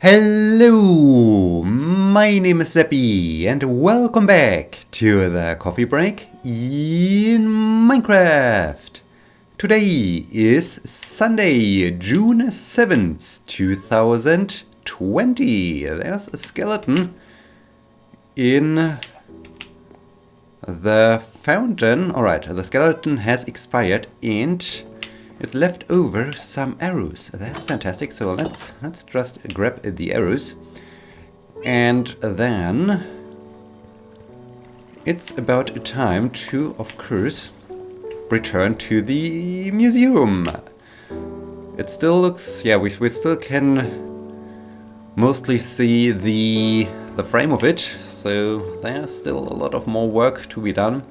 Hello, my name is Sebbi and welcome back to the coffee break in Minecraft. Today is Sunday, June 7th, 2020. There's a skeleton in the fountain. Alright, the skeleton has expired and it left over some arrows. That's fantastic. So let's just grab the arrows. And then it's about time to, of course, return to the museum. It still looks, yeah, we still can mostly see the frame of it. So there's still a lot of more work to be done.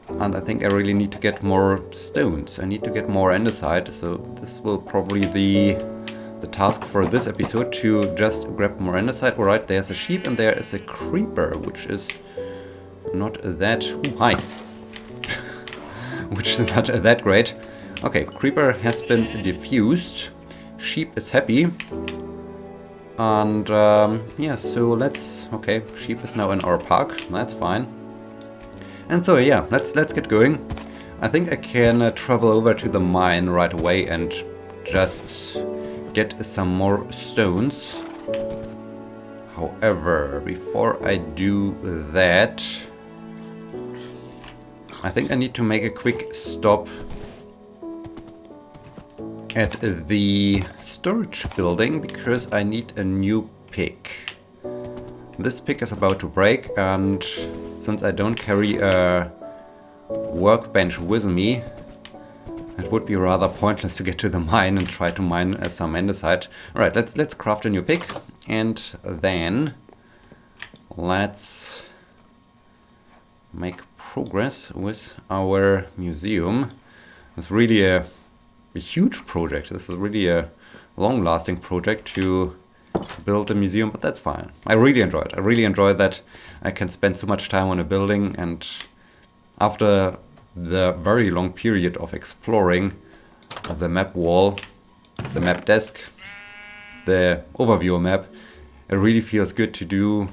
And I think I really need to get more stones. I need to get more andesite, so this will probably be the task for this episode, to just grab more andesite. Alright, there's a sheep and there is a creeper, which is not that... Ooh, hi! Which is not that great. Okay, creeper has been diffused. Sheep is happy. And yeah, so let's... Okay, sheep is now in our park, that's fine. And so yeah, let's get going. I think I can travel over to the mine right away and just get some more stones. However, before I do that, I think I need to make a quick stop at the storage building because I need a new pick. This pick is about to break, and since I don't carry a workbench with me, it would be rather pointless to get to the mine and try to mine some andesite. Alright, let's craft a new pick, and then let's make progress with our museum. It's really a huge project. This is really a long-lasting project to build a museum, but that's fine. I really enjoy it. I really enjoy that I can spend so much time on a building, and after the very long period of exploring the map wall, the map desk, the overview map, it really feels good to do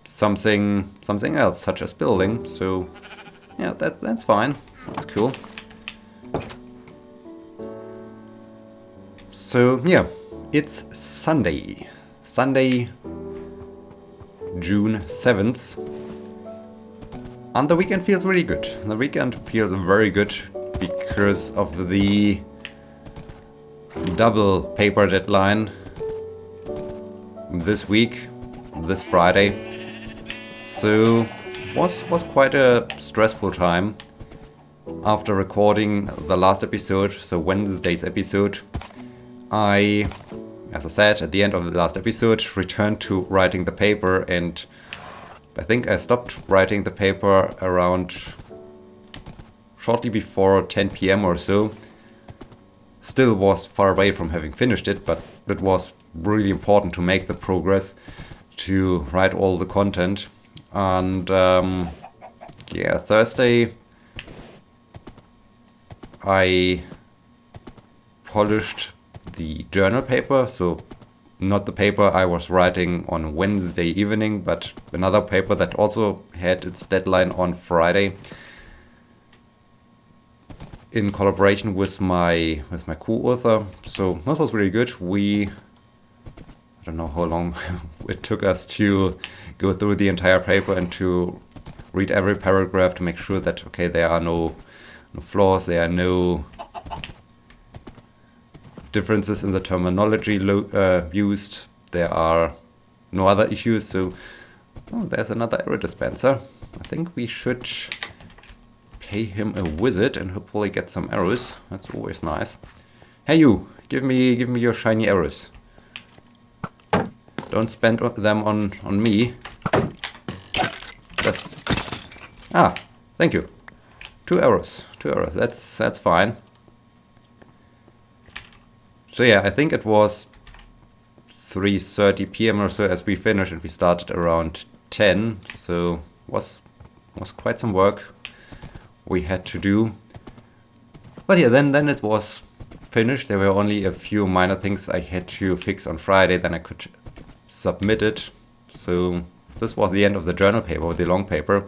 something else, such as building. So yeah, that's fine. That's cool. So yeah, it's Sunday, June 7th, and the weekend feels really good. The weekend feels very good because of the double paper deadline this week, this Friday. So was quite a stressful time after recording the last episode, so Wednesday's episode. As I said at the end of the last episode, returned to writing the paper, and I think I stopped writing the paper around shortly before 10 PM or so. Still was far away from having finished it, but it was really important to make the progress, to write all the content. And yeah, Thursday I polished the journal paper, so not the paper I was writing on Wednesday evening, but another paper that also had its deadline on Friday, in collaboration with my co-author. So that was really good. I don't know how long it took us to go through the entire paper and to read every paragraph to make sure that, okay, there are no flaws, there are no differences in the terminology used, there are no other issues. So there's another arrow dispenser. I think we should pay him a visit and hopefully get some arrows. That's always nice. Hey you, give me your shiny arrows. Don't spend them on me. Just thank you. 2 arrows. That's fine. So yeah, I think it was 3:30 PM or so as we finished, and we started around 10. So was quite some work we had to do. But yeah, then it was finished. There were only a few minor things I had to fix on Friday, then I could submit it. So this was the end of the journal paper, the long paper.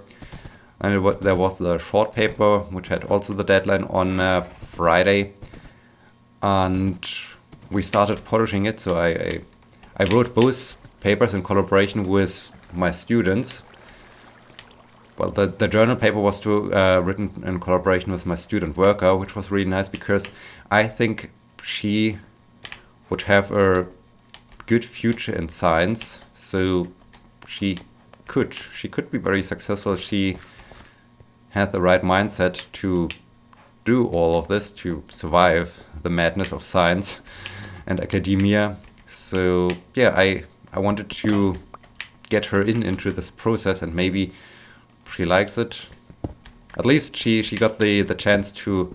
And there was the short paper, which had also the deadline on Friday. And we started polishing it. So I wrote both papers in collaboration with my students. Well, the journal paper was written in collaboration with my student worker, which was really nice because I think she would have a good future in science. So she could be very successful. She had the right mindset to do all of this, to survive the madness of science and academia. So yeah, I wanted to get her into this process, and maybe she likes it. At least she got the chance to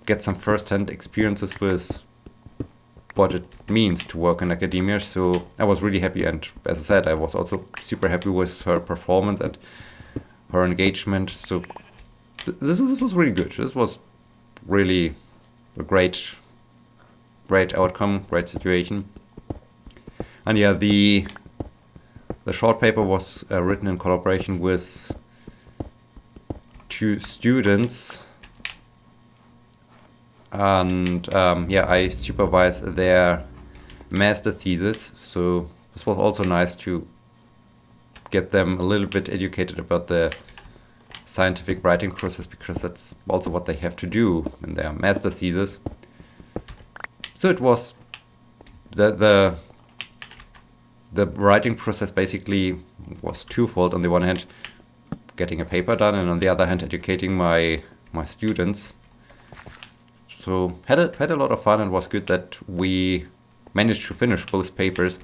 get some first-hand experiences with what it means to work in academia. So I was really happy, and as I said, I was also super happy with her performance and her engagement. So this was really good. This was really a great outcome, great situation. And yeah, the short paper was written in collaboration with 2 students, and yeah, I supervise their master thesis. So this was also nice to get them a little bit educated about the scientific writing process, because that's also what they have to do in their master thesis. So it was the writing process basically was twofold. On the one hand, getting a paper done, and on the other hand, educating my students. So had a lot of fun, and was good that we managed to finish both papers.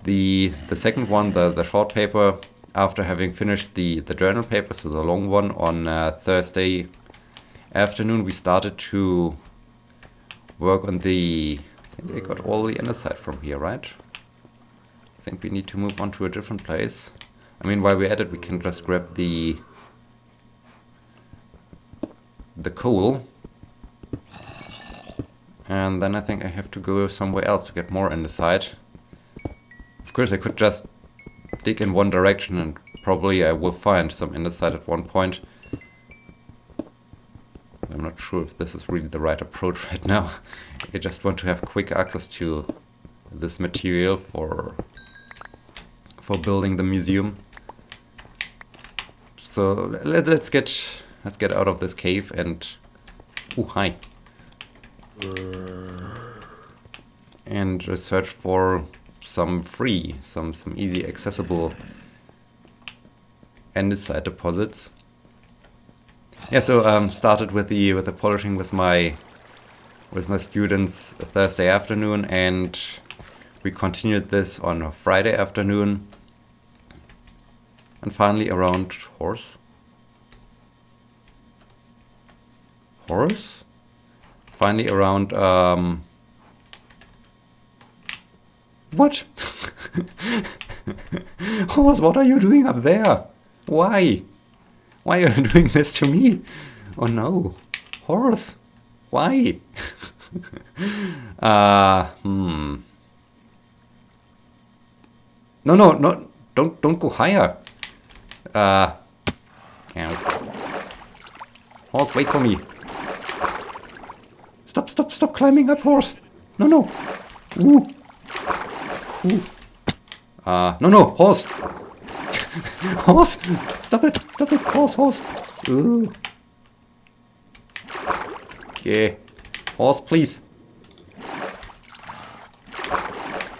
The second one, the short paper, after having finished the journal paper, so the long one, on Thursday afternoon, we started to work on I think we got all the andesite from here, right? I think we need to move on to a different place. I mean, while we're at it, we can just grab the coal. And then I think I have to go somewhere else to get more andesite. Of course, I could just dig in one direction, and probably I will find some andesite at one point. I'm not sure if this is really the right approach right now. I just want to have quick access to this material for building the museum. So let's get out of this cave and hi. And search for some easy accessible andesite deposits. Yeah, so started with the polishing with my students Thursday afternoon, and we continued this on a Friday afternoon, and finally around Horse. Finally around what? Horse, what are you doing up there? Why? Why are you doing this to me? Oh no. Horse, why? No, don't go higher. Yeah. Horse, wait for me. Stop climbing up, Horse. No. Ooh. No, Horse. Horse, stop it, Horse. Ooh. Yeah, Horse, please.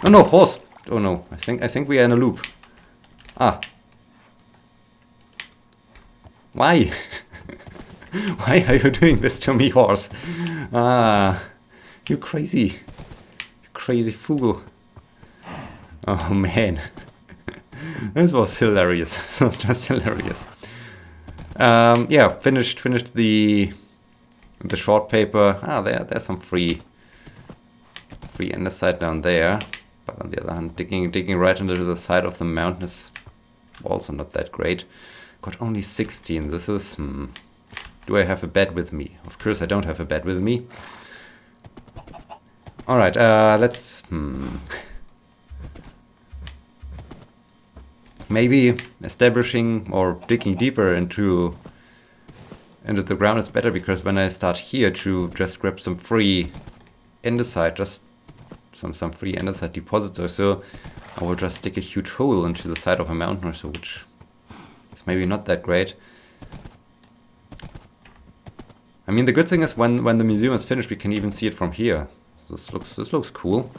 No, Horse. Oh no, I think we are in a loop. Why? Why are you doing this to me, Horse? You crazy fool. Oh man. This was hilarious. This was just hilarious. Yeah, finished the short paper. There's some free andesite down there. But on the other hand, digging right into the side of the mountain is also not that great. Got only 16. This is... Do I have a bed with me? Of course I don't have a bed with me. Alright, let's... Maybe establishing or digging deeper into the ground is better, because when I start here to just grab some free andesite, just some free andesite deposits or so, I will just dig a huge hole into the side of a mountain or so, which is maybe not that great. I mean, the good thing is when the museum is finished, we can even see it from here. This looks cool.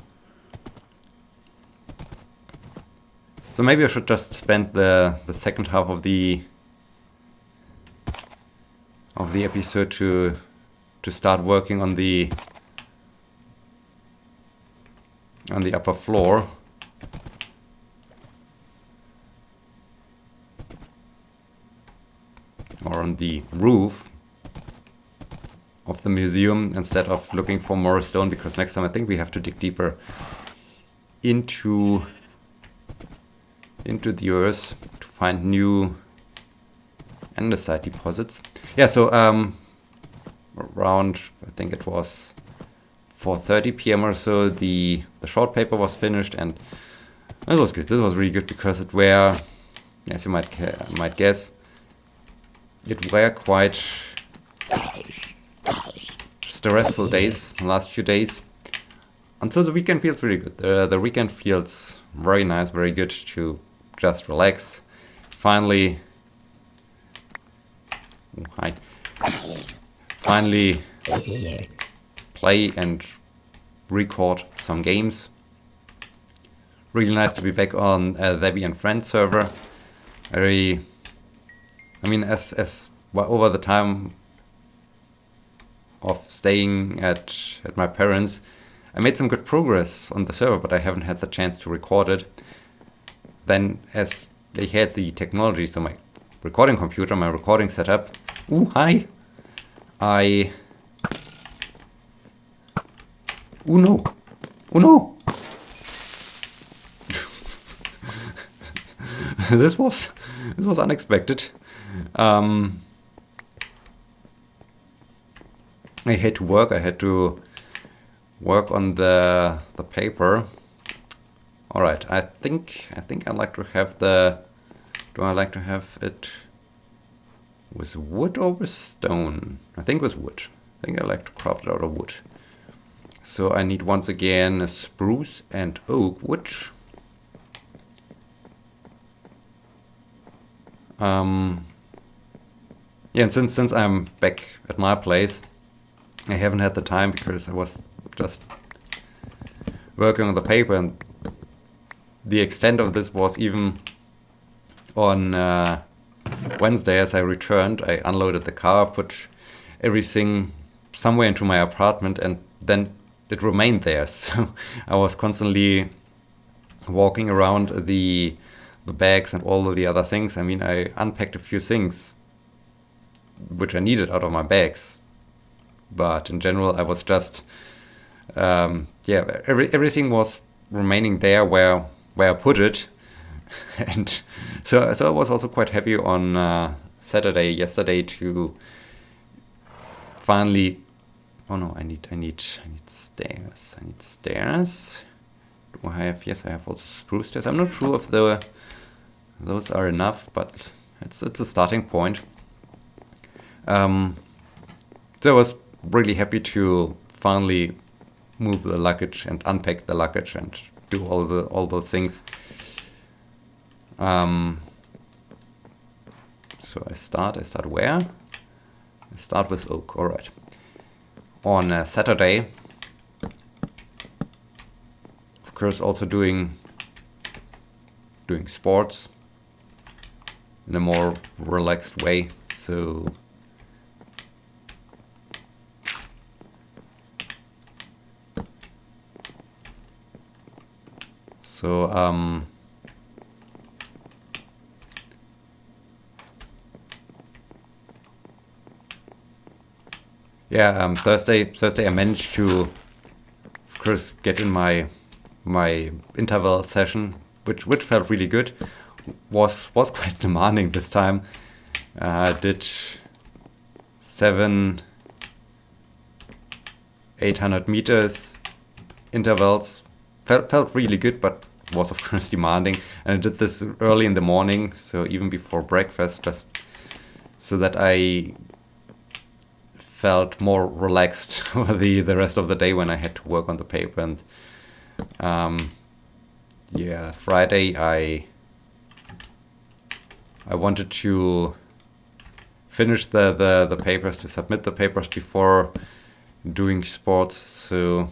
So maybe I should just spend the second half of the episode to start working on the upper floor. Or on the roof of the museum, instead of looking for more stone, because next time I think we have to dig deeper into the earth to find new andesite deposits. Yeah, so around, I think it was 4:30 p.m. or so, the short paper was finished, and it was good. This was really good, because it were, as you might guess, it were quite stressful days, the last few days. And so the weekend feels really good. The weekend feels very nice, very good to just relax. Finally, finally play and record some games. Really nice to be back on Sebbi and Friends server. I mean, as well, over the time of staying at my parents', I made some good progress on the server, but I haven't had the chance to record it. Then, as they had the technology, so my recording computer, my recording setup. Ooh, hi! Oh no! Oh no! This was unexpected. I had to work on the paper. All right, I think I like to have do I like to have it with wood or with stone? I think with wood. I think I like to craft it out of wood. So I need once again a spruce and oak wood. Yeah, and since I'm back at my place, I haven't had the time, because I was just working on the paper, and the extent of this was even on Wednesday. As I returned, I unloaded the car, put everything somewhere into my apartment, and then it remained there. So I was constantly walking around the bags and all of the other things. I mean, I unpacked a few things which I needed out of my bags, but in general I was just everything was remaining there where I put it. And so I was also quite happy on Saturday, yesterday, to finally. Oh no, I need stairs. I need stairs. Do I have? Yes, I have also spruce stairs. I'm not sure if those are enough, but it's a starting point. So I was really happy to finally move the luggage and unpack the luggage and do all those things. So I start where? I start with oak. All right. On Saturday, of course, also doing sports in a more relaxed way. So Thursday I managed to, of course, get in my interval session, which felt really good. Was quite demanding this time. I did 800 meters intervals. Felt really good, but was of course demanding. And I did this early in the morning, so even before breakfast, just so that I felt more relaxed for the rest of the day when I had to work on the paper. And yeah, Friday I wanted to finish the papers, to submit the papers before doing sports. So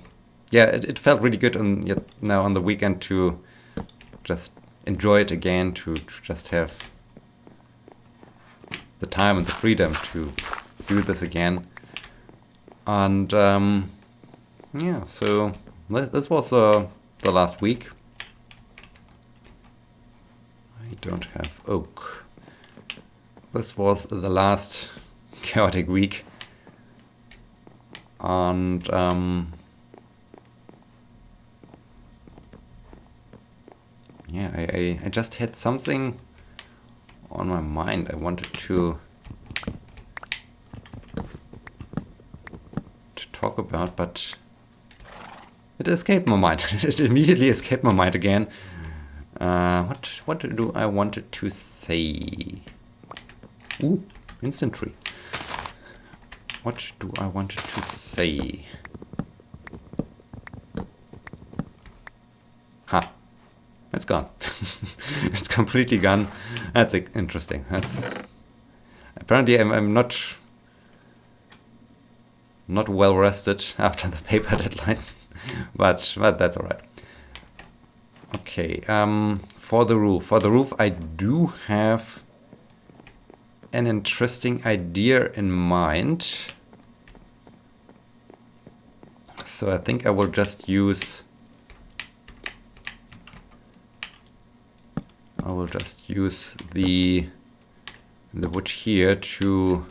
yeah, it felt really good, and yet now on the weekend to just enjoy it again, to just have the time and the freedom to do this again. And yeah, so this was the last week. I don't have oak. This was the last chaotic week. And yeah, I just had something on my mind I wanted to talk about, but it escaped my mind. It immediately escaped my mind again. What do I wanted to say? Ooh, instantry. What do I wanted to say? Ha! It's gone. It's completely gone. That's interesting. That's apparently I'm not well rested after the paper deadline, but that's all right. Okay. For the roof, I do have an interesting idea in mind. So I think I will just use the wood here to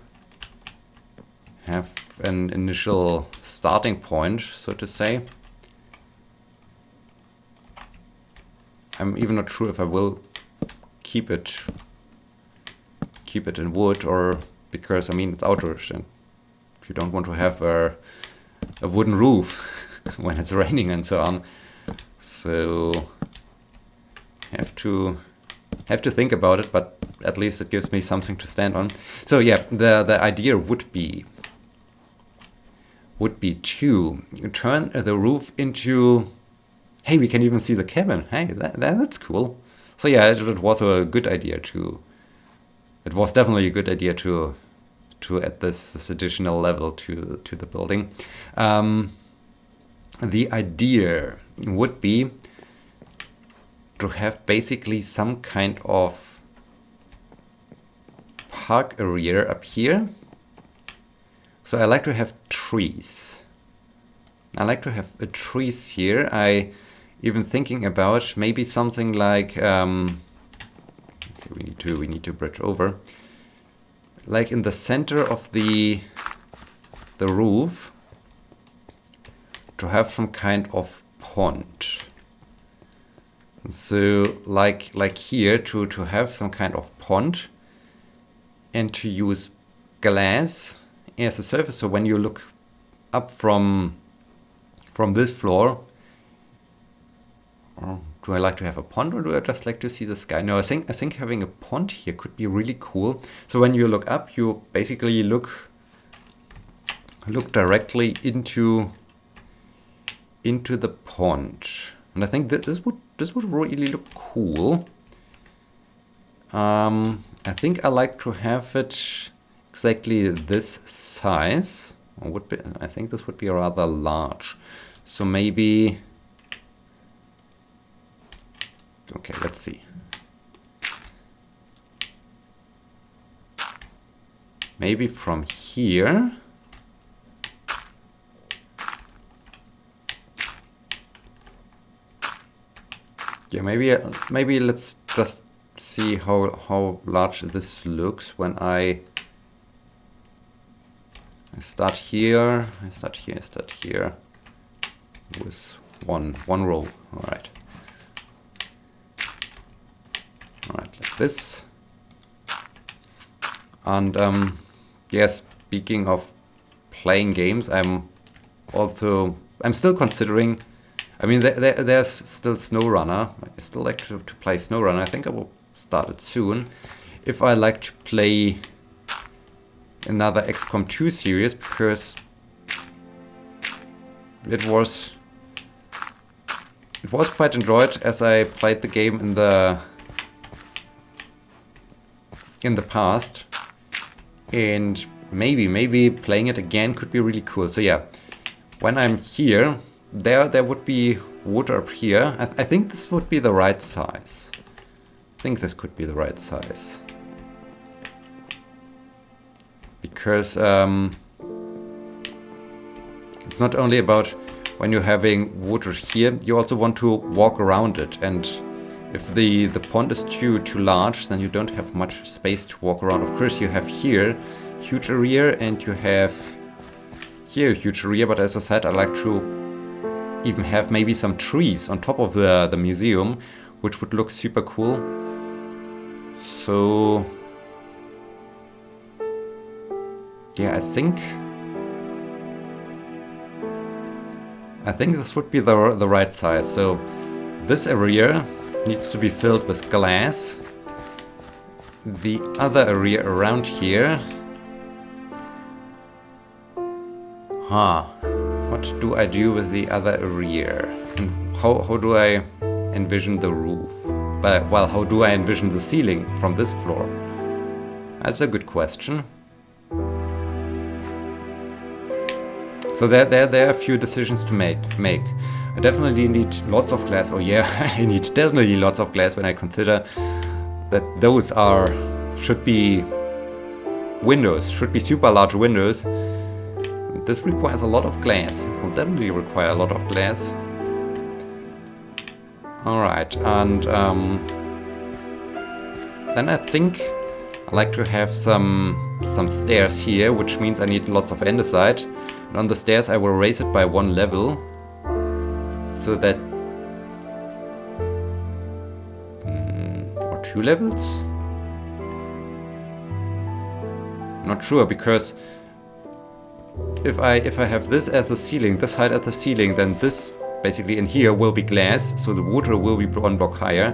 have an initial starting point, so to say. I'm even not sure if I will keep it in wood, or because I mean it's outdoors and you don't want to have a wooden roof when it's raining and so on. So have to think about it, but at least it gives me something to stand on. So yeah, the idea would be to turn the roof into, hey, we can even see the cabin. Hey, that's cool. So yeah, it was a good idea it was definitely a good idea to add this additional level to the building. The idea would be to have basically some kind of park area up here. So I like to have trees. I like to have trees here. I even thinking about maybe something like we need to bridge over. Like in the center of the roof, to have some kind of pond. So like here to have some kind of pond, and to use glass as a surface. So when you look up from this floor, or do I like to have a pond, or do I just like to see the sky? No, I think having a pond here could be really cool. So when you look up, you basically look directly into the pond, and I think that this would really look cool. I think I like to have it exactly this size. I think this would be rather large. So maybe. Okay, let's see. Maybe from here. Yeah, maybe let's just see how large this looks when I start here. I start here with one row. All right. Like this. And yeah, speaking of playing games, I'm still considering I mean, there's still SnowRunner. I still like to play SnowRunner. I think I will start it soon. If I like to play another XCOM 2 series, because it was quite enjoyed as I played the game in the past, and maybe playing it again could be really cool. So yeah, when I'm here, there would be water up here. I think this would be the right size. I think this could be the right size. Because it's not only about when you're having water here, you also want to walk around it. And if the pond is too large, then you don't have much space to walk around. Of course, you have here huge area and you have here a huge area. But as I said, I like to even have maybe some trees on top of the museum, which would look super cool. So yeah, I think this would be the right size. So this area needs to be filled with glass. The other area around here, what do I do with the other area? And how do I envision the roof? Well, how do I envision the ceiling from this floor? That's a good question. So there are a few decisions to make. I definitely need lots of glass. Oh yeah, I need definitely lots of glass when I consider that those should be windows, should be super large windows. This requires a lot of glass. It will definitely require a lot of glass. Alright, and then I think I like to have some stairs here, which means I need lots of andesite. And on the stairs I will raise it by 1 level, so that or 2 levels? Not sure, because if I have this as the ceiling, this height at the ceiling, then this basically in here will be glass, so the water will be 1 block higher.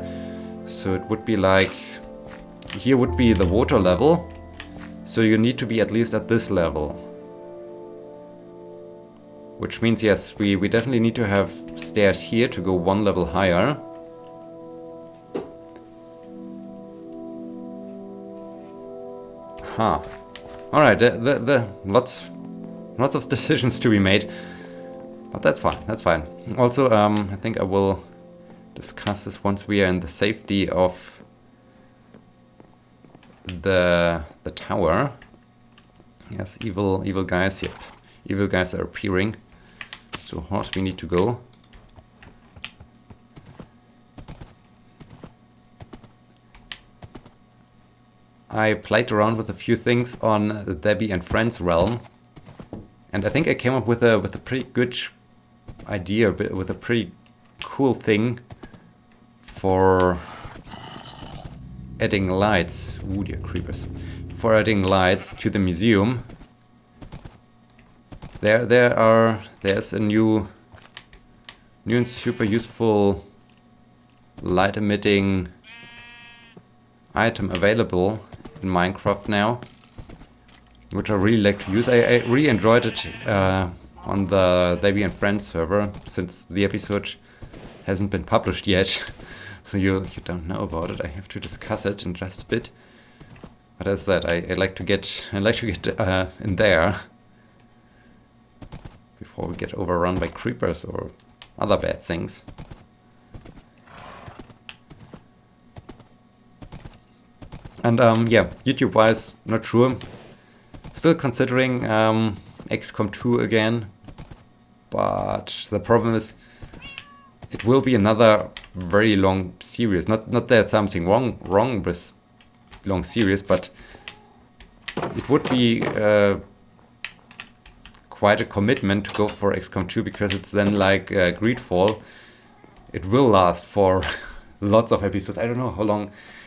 So it would be like, here would be the water level, so you need to be at least at this level. Which means, yes, we definitely need to have stairs here to go 1 level higher. Alright, the lots of decisions to be made. But that's fine, that's fine. Also, I think I will discuss this once we are in the safety of the tower. Yes, evil guys, yep. Evil guys are appearing. So horse, we need to go. I played around with a few things on the Debbie and Friends realm, and I think I came up with a pretty good idea, with a pretty cool thing for adding lights. Ooh, dear creepers! For adding lights to the museum. There's a new and super useful light emitting item available in Minecraft now, which I really like to use. I really enjoyed it on the Debbie and Friends server, since the episode hasn't been published yet, so you don't know about it. I have to discuss it in just a bit. But as I said, I like to get in there before we get overrun by creepers or other bad things. And yeah, YouTube-wise, not sure. Still considering XCOM 2 again, but the problem is it will be another very long series. Not that there's something wrong with long series, but it would be quite a commitment to go for XCOM 2, because it's then like Greedfall. It will last for lots of episodes. I don't know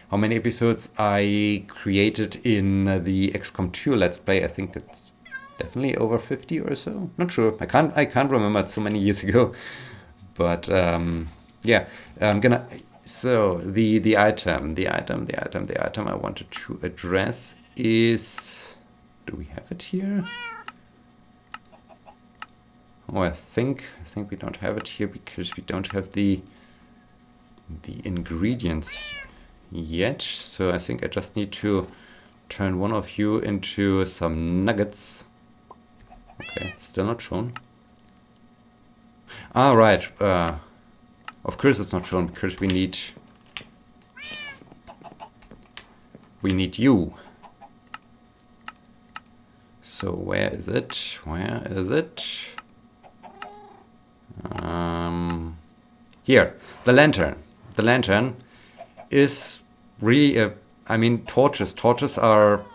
how many episodes I created in the XCOM 2 Let's Play. I think it's definitely over 50 or so. Not sure. I can't remember. It's so many years ago. But yeah, I'm gonna. So the item I wanted to address is. Do we have it here? Oh, I think we don't have it here because we don't have the ingredients yet. So I think I just need to turn one of you into some nuggets. Okay, still not shown. Ah, right. Of course it's not shown because we need you. So where is it? Where is it? Here, the lantern. The lantern is really, I mean, torches. Torches are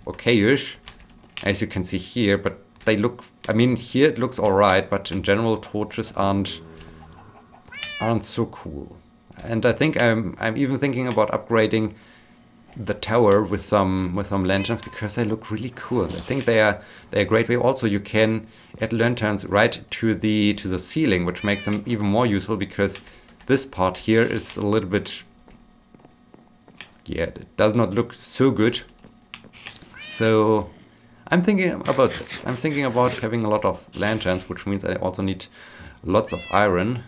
okay-ish, as you can see here, but they look, I mean, here it looks alright, but in general, torches aren't so cool. And I think I'm even thinking about upgrading the tower with some lanterns because they look really cool. I think they're a great way. Also, you can add lanterns right to the ceiling, which makes them even more useful because this part here is a little bit, yeah, it does not look so good. So I'm thinking about this. I'm thinking about having a lot of lanterns, which means I also need lots of iron.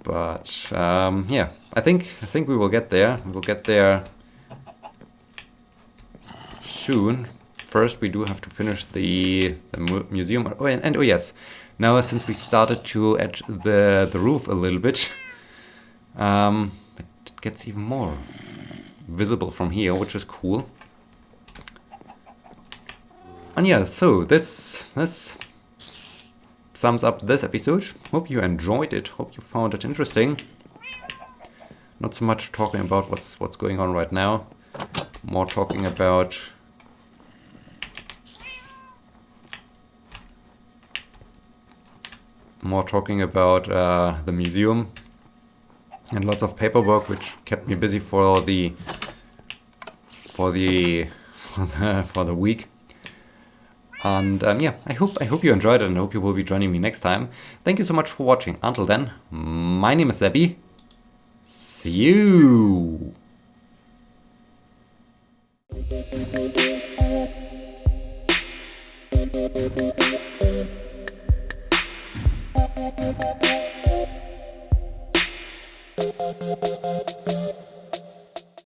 But yeah, I think we will get there. We will get there soon. First, we do have to finish the museum. Oh, and oh yes, now since we started to add the roof a little bit, it gets even more visible from here, which is cool. And yeah, so this sums up this episode. Hope you enjoyed it. Hope you found it interesting. Not so much talking about what's going on right now. More talking about the museum and lots of paperwork, which kept me busy for the week. And yeah, I hope you enjoyed it, and I hope you will be joining me next time. Thank you so much for watching. Until then, my name is Sebbi. See you.